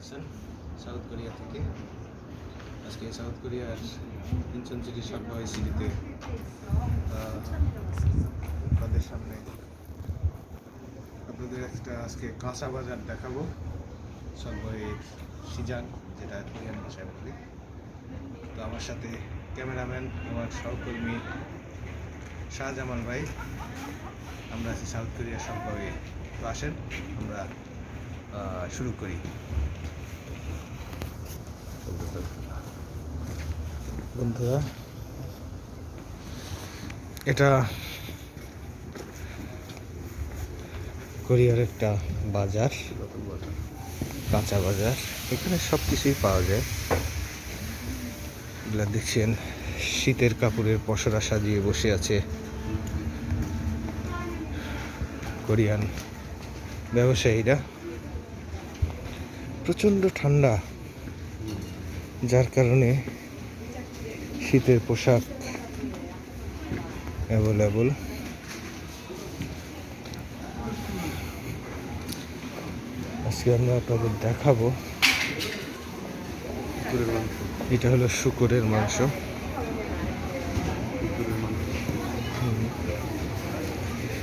Hasan south Korea থেকে। আজকে south কোরিয়ার ইনচন সিটি সবওয়ে সিটিতে তাদের সামনে আপনাদের একটা আজকে কাঁচা বাজার দেখাবো। সবওয়ে সিজান, যেটা কোরিয়ান ভাষায় বলি। তো আমার সাথে ক্যামেরাম্যান, আমার সহকর্মী শাহজামাল ভাই, আমরা আছি সাউথ কোরিয়া সবওয়ে। তো আসেন আমরা শুরু করি। বন্ধুরা, এটা কোরিয়ার একটা বাজার, কাঁচা বাজার। এখানে সব কিছুই পাওয়া যায়। এগুলা দেখছেন, শীতের কাপড়ের পসরা সাজিয়ে বসে আছে কোরিয়ান ব্যবসায়ীরা। প্রচণ্ড ঠান্ডা, যার কারণে শীতের পোশাক অ্যাভেলেবল। আজকে আমরা আপনাদের দেখাবো, এটা হলো শুকরের মাংস।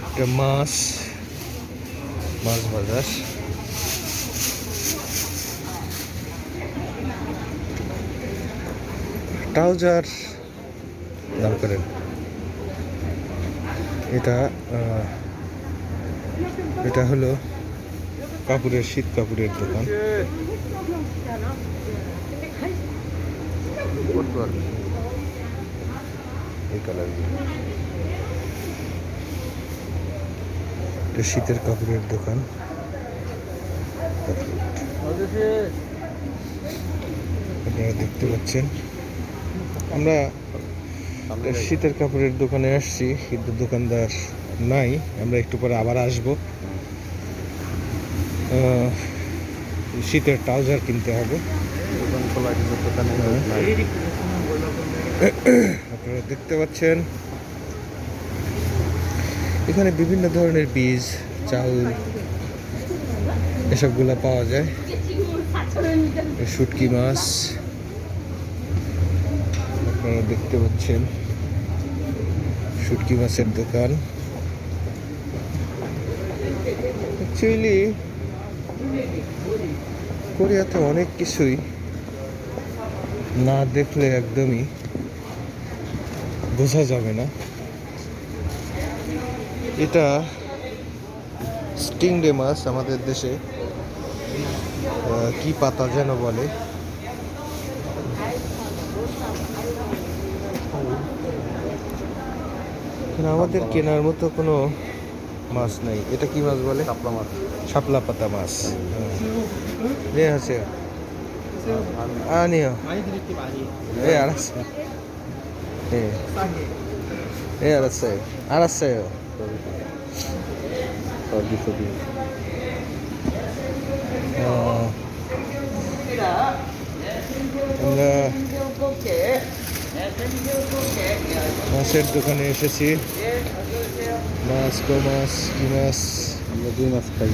এটা মাছ বাজার। ট্রাউজার দাম করেন। এটা হলো কাপড়ের, শীত কাপড়ের দোকান। এই কালার, এটা শীতের কাপড়ের দোকান। আপনারা দেখতে পাচ্ছেন, আমরা শীতের কাপড়ের দোকানে আসছি, কিন্তু দোকানদার নাই। আমরা একটু পরে আবার আসবো। শীতের ট্রাউজার কিনতে হবে। আপনারা দেখতে পাচ্ছেন, এখানে বিভিন্ন ধরনের বীজ, চাউল, এসবগুলা পাওয়া যায়। শুটকি মাছ আপনারা দেখতে পাচ্ছেন, শুটকি মাছের দোকান। অ্যাকচুয়ালি কোরিয়াতে অনেক কিছুই না দেখলে একদমই বোঝা যাবে না। এটা স্টিংরে মাছ, আমাদের দেশে কি পাতা যেন বলে। আমাদের কেনার মতো কোনো মাছ নাই। এটা কি মাছ বলে? শাপলা মাছ, শাপলা পাতা মাছ। 네 하세요. 아니요. 네 알았어요. 네. 네 알았어요. 알았어요. আমরা মাছের দোকানে এসেছি। মাছ, মাছ, কি মাছ? আমরা দুই মাছ খাই।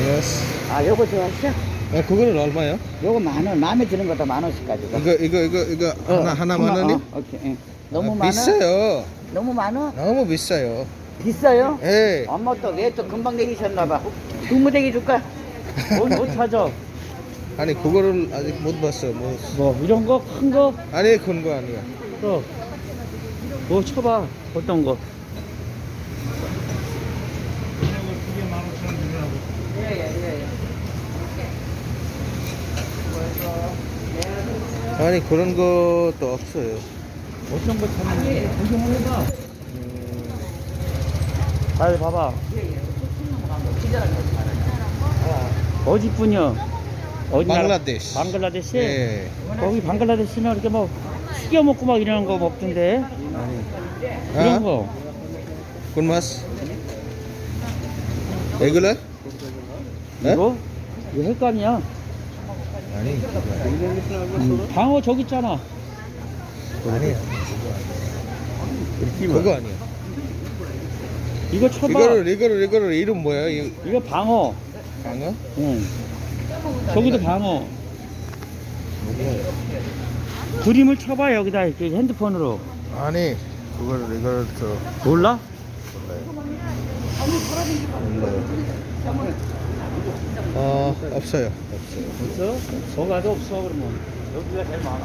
মাছ. 아, 요거 좋아하시죠? 그거는 얼마요? 요거 10,000원, 마음에 드는 거다 10,000원씩 가지고. 이거 하나 10,000원이? 오케이. 예. 너무 많아? 비싸요. 너무 많아? 너무 비싸요. 비싸요? 예. 엄마 또 왜 또 금방 내리셨나 봐. 두무대기 줄까? 못 찾아. 아니 그거를 아직 못 봤어. 뭐 이런 거 큰 거? 아니 큰 거 아니야. 또 뭐 쳐봐. 어떤 거? 아니 그런 것도 없어요. 어떤 거 찾는지 구경을 해봐. 잘 봐봐. 어디뿐이야? 어디 나라? 방글라데시. 방글라데시? 예. 거기 방글라데시는 이렇게 뭐 튀겨 먹고 막 이러는 거 없던데? 아니. 이런 거. 꿀마스. 이거는? 이거? 이거 헷갈이야. 아니. 방어 저기 있잖아. 아니야. 그거 아니야. 이거 쳐봐. 이거를 이름 뭐야? 이거 방어. 방어? 응. 저기도 방어. 그림을 쳐봐 여기다 이렇게 핸드폰으로. 아니 이걸 몰라? 없어요. 없어? 저가도 없어 그러면. 여기가 제일 많아.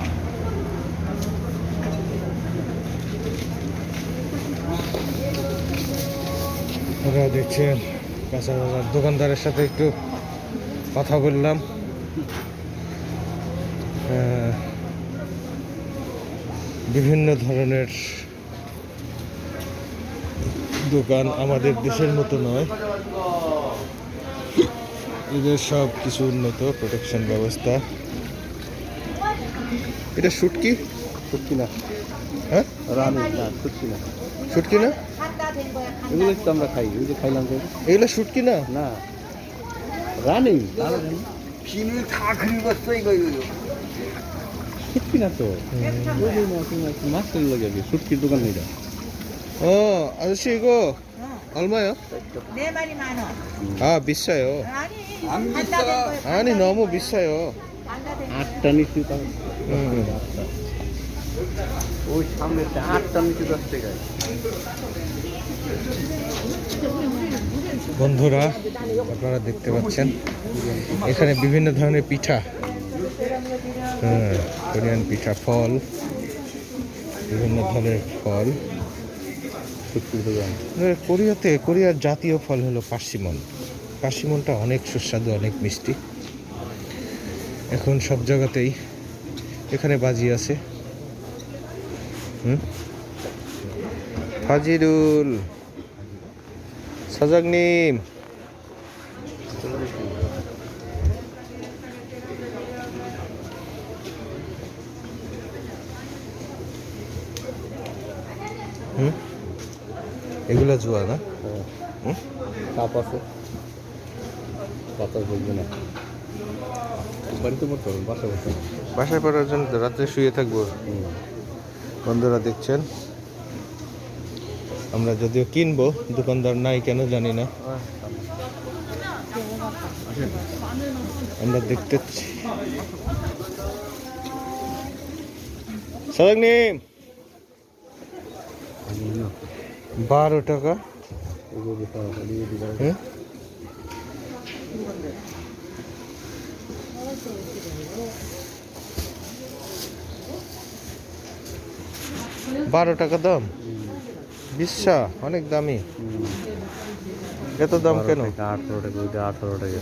আপনারা দেখছেন কাঁচা বাজার দোকানদারের সাথে একটু কথা বললাম। বিভিন্ন ধরনের দোকান আমাদের দেশের মতো নয়, এদের সব কিছু উন্নত প্রোটেকশন ব্যবস্থা। এটা শুটকি? শুটকি না। হ্যাঁ, রানি না, শুটকি না। শুটকি না? এগুলো তো আমরা খাই, ওই যে খাইলাম তো। এগুলো শুটকি না? না, রানি। 비늘 다 긁었어 이거. শুটকি না তো। ওই যে মাছ 들러 여기 শুটকি দোকান이다. 아저씨 이거 얼마요? 4마리 10,000원. 아 비싸요. 아니, 안 반다 비싸. 된 거야. 아니 너무 비싸요. 반다 된 거야. 8টানি শুটা। 음. ওই সামনে 8টানি শুটা থেকে। বন্ধুরা আপনারা দেখতে পাচ্ছেন এখানে বিভিন্ন ধরনের পিঠা, কোরিয়ান পিঠা, ফল, বিভিন্ন ধরনের ফল। কোরিয়ার জাতীয় ফল হলো পার্সিমন। পার্সিমনটা অনেক সুস্বাদু, অনেক মিষ্টি। এখন সব জায়গাতেই এখানে বাজি আছে। ফাজিরুল, 사장님. 응? এগুলা জুয়া না? 응? সাপ আছে। বাতাস বলবে না। বাড়িতে মতো বাসা বসে। বাসায় পড়ার জন্য তো রাত্রে শুয়ে থাকবো। বন্ধুরা দেখছেন আমরা যদিও কিনবো, দোকানদার নাই কেন জানি না, আমরা দেখতে সাজাগনিম 12 টাকা। হুম? $12 দাম? বিশ্বা অনেক দামি। এত দাম কেন? 18 টাকা, ওইটা 18 টাকা।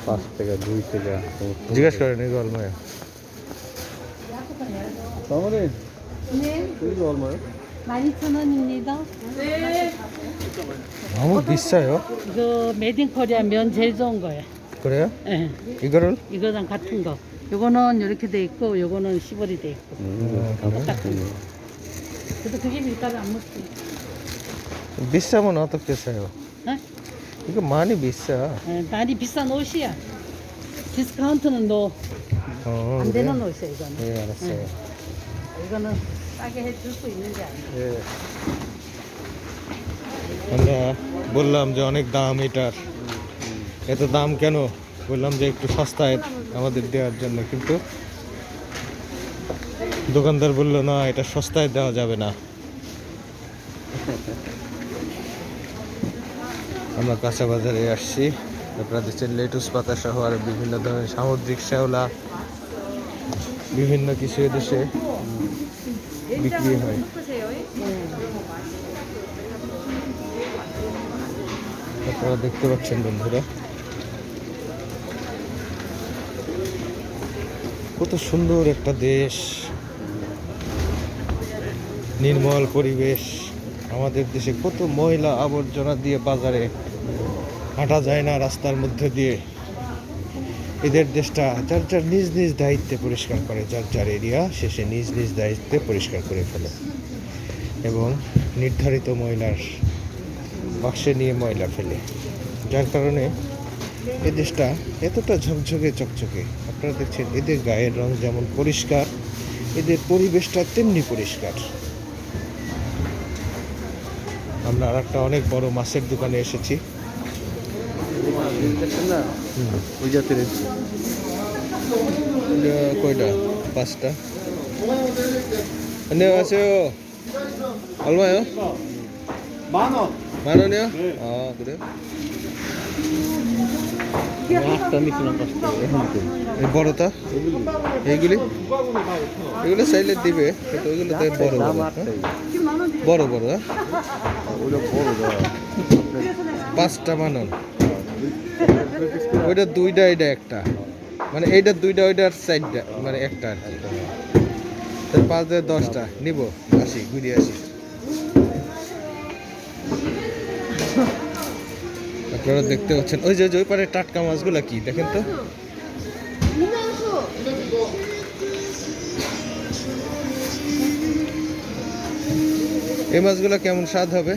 5 টাকা, 2 টাকা। জিজ্ঞেস করেন এই গল্পে। আমাদের 네, 이거 얼마요? 12,000원입니다. 너무 비싸요. 이거 메딘 코리아 면 제일 좋은 거예요. 그래요? 예. 이거를? 이거랑 같은 거. 요거는 이렇게 돼 있고, 요거는 시벌이 돼 있고. 똑같은 거. 그래도 그게 밀가루 안 먹지. 비싸면 어떻게 사요? 어? 이거 많이 비싸. 예, 많이 비싼 옷이야. 디스카운트는 너 안 그래요? 되는 옷이야, 이거는. 네, 알았어요. 이거는 싸게 해줄 수 있는 게 아니야. 예. আমরা বললাম যে অনেক দাম এটার, এত দাম কেন? বললাম যে একটু সস্তায় আমাদের দেওয়ার জন্য, কিন্তু দোকানদার বলল না, এটা সস্তায় দেওয়া যাবে না। আমরা কাঁচা বাজারে আসছি, আপনারা দেখছেন লেটুস পাতা সহ আর বিভিন্ন ধরনের সামুদ্রিক শ্যাওলা, বিভিন্ন কিছু এদেশে বিক্রি হয়। আপনারা দেখতে পাচ্ছেন বন্ধুরা, কত সুন্দর একটা দেশ, নির্মল পরিবেশ। আমাদের দেশে কত ময়লা আবর্জনা দিয়ে বাজারে হাঁটা যায় না, রাস্তার মধ্যে দিয়ে। এদের দেশটা যার যার নিজ নিজ দায়িত্বে পরিষ্কার করে, যার যার এরিয়া শেষে নিজ নিজ দায়িত্বে পরিষ্কার করে ফেলে এবং নির্ধারিত ময়লার বাক্সে নিয়ে ময়লা ফেলে, যার কারণে এ দেশটা এতটা ঝকঝকে চকচকে। আপনারা দেখছেন এদের গায়ের রং যেমন পরিষ্কার, এদের পরিবেশটা তেমনি পরিষ্কার। আমরা আর একটা অনেক বড় মাছের দোকানে এসেছি। দেখছেন না ওই জাতের এটা কয়টা? 5টা. 안녕하세요. 얼마요? 10,000원. 10,000원이요? 아, 그래요? একটা নিছিলাম 5 টাকা এখন তো এই বড়টা? এইগুলি? এগুলো চাইলে দিবে, কিন্তু ওইগুলো তো বড় দাম বড়, আটটাই হ্যাঁ? বড় বড়, হ্যাঁ? ওটা বড় দাম 5টা মানন। ওইটা 2টা, এটা একটা, মানে এইটা 2টা, ওইটার 4টা, মানে একটা আর কি। 5 দিয়ে 10টা নিব, আসি ঘুরে আসি। আপনারা দেখতে পাচ্ছেন ওই যে ওই পারে টাটকা মাছগুলা কি দেখেন তো। এই মাছগুলো কেমন স্বাদ হবে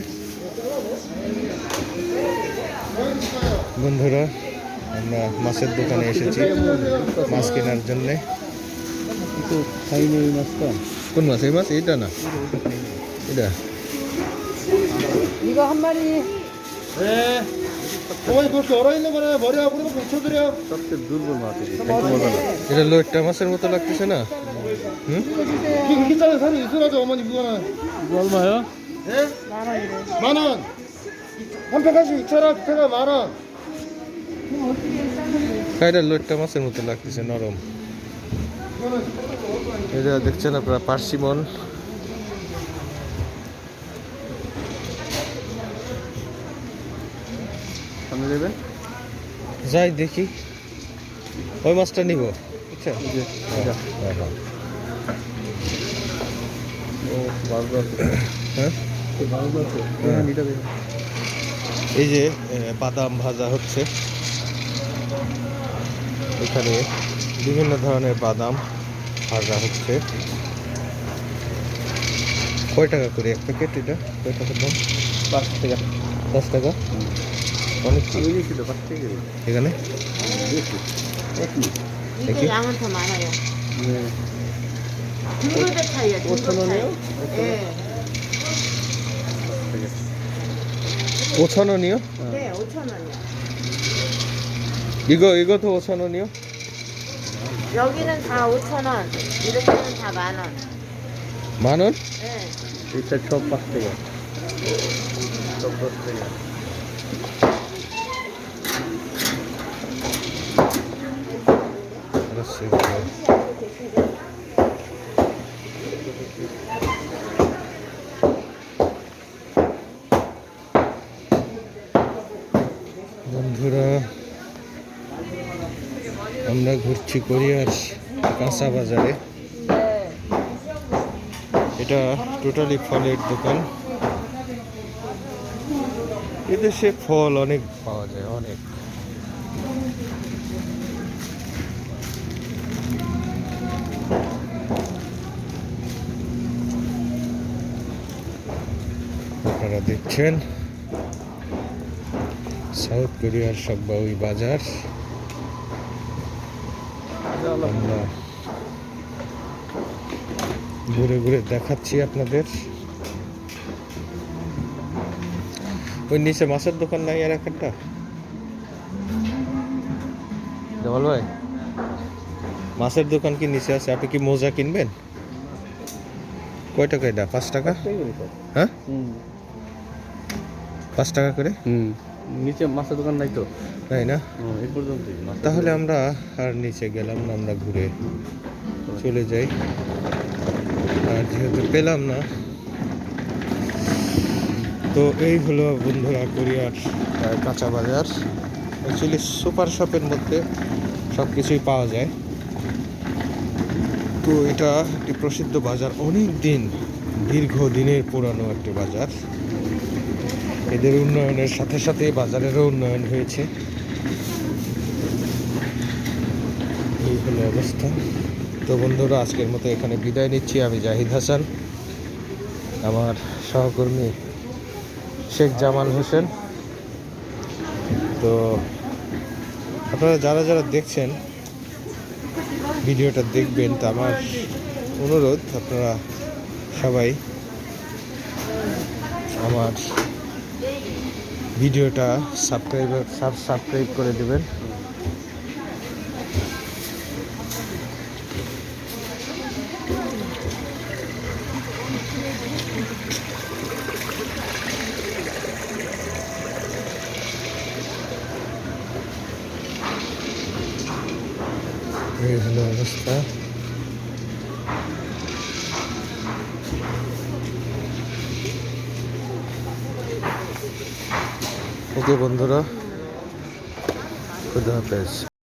বন্ধুরা? আমরা মাছের দোকানে এসেছি মাছ কেনার জন্য। কিন্তু খাইনি ওই মাছটা কোন মাছ? এই মাছ? এইটা না, এটা 이거 한 마리 어머니 그렇게 얼어있는 거는 머리하고 그리고 붙여드려요. সবচেয়ে দুর্বল মাছ এটি খাইতে মজা না এটা লোটটা মাছের মতো লাগতেছে না? হুম? 이렇게 짜는 살이 있어가지고 어머니 그거는. 이거 얼마요? 예? 10,000원. 한 팩씩 2,000원, 두 팩은 10,000원. এটা লোটটা মাছের মতো লাগতেছে, নরম। এটা দেখছেন আপনারা পার্সিমন। সামনে যাবেন যাই দেখি, ওই মাছটা নিব, বুঝছেন? এই যে এটা হ্যাঁ, হ্যাঁ। ও বারবার আছে হ্যাঁ, বারবার আছে হ্যাঁ। এটা দেখুন এই যে বাদাম ভাজা হচ্ছে, এখানে বিভিন্ন ধরনের বাদাম ভাজা হচ্ছে। কয় টাকা করে এক প্যাকেট? এটা কয় টাকার দাম? 5 টাকা 10 টাকা। অনেক কি ওই যে ছিল 5 টাকা এখানে বেশি একই দেখি। 이게 양은 더 많아요. 네. 등급의 차이야. 등급 5,000원이요? 차이. 예. 5,000원이요? 네, 5,000원이요. 이것도 5,000원이요? 여기는 다 5,000원. 이렇게는 다 10,000원. 10,000원? 예. এটা সব 5 টাকা সব 10 টাকা 알았어요. বন্ধুরা, আমরা ঘুরছি কোরিয়ার কাঁচা বাজারে। এটা টোটালি ফলের দোকান। এদেশে ফল অনেক পাওয়া যায়, অনেক। আপনারা দেখছেন সাউথ কোরিয়ার সকবাউই বাজার। আমরা ঘুরে ঘুরে দেখাচ্ছি আপনাদের। ওই নিচে মাছের দোকান নাই আর একটা? জামাল ভাই, মাছের দোকান কি নিচে আছে? আপনি কি মোজা কিনবেন? কয় টাকা এটা? 5 টাকা? হ্যাঁ, 5 টাকা করে। নিচে মাছের দোকান নাই তো তাই না? এই পর্যন্ত তাহলে আমরা আর নিচে গেলাম না, আমরা ঘুরে চলে যাই। আর যেহেতু পেলাম না, তো এই হলো বন্ধুরা কোরিয়ার কাঁচা বাজার। অ্যাকচুয়ালি সুপার শপের মধ্যে সব কিছুই পাওয়া যায়। তো এটা একটি প্রসিদ্ধ বাজার, অনেক দিন, দীর্ঘ দিনের পুরানো একটি বাজার। এদের উন্নয়নের সাথে সাথে বাজারেরও উন্নয়ন হয়েছে। এই হলো অবস্থা। তো বন্ধুরা, আজকের মতো এখানে বিদায় নিচ্ছি। আমি জাহিদ হাসান, আমার সহকর্মী শেখ জামাল হোসেন। তো আপনারা যারা যারা দেখছেন ভিডিওটা দেখবেন, তা আমার অনুরোধ আপনারা সবাই আমার ভিডিওটা সাবস্ক্রাইব করে দেবেন। এই হলো অবস্থা। ওকে বন্ধুরা, খুদা হাফেজ।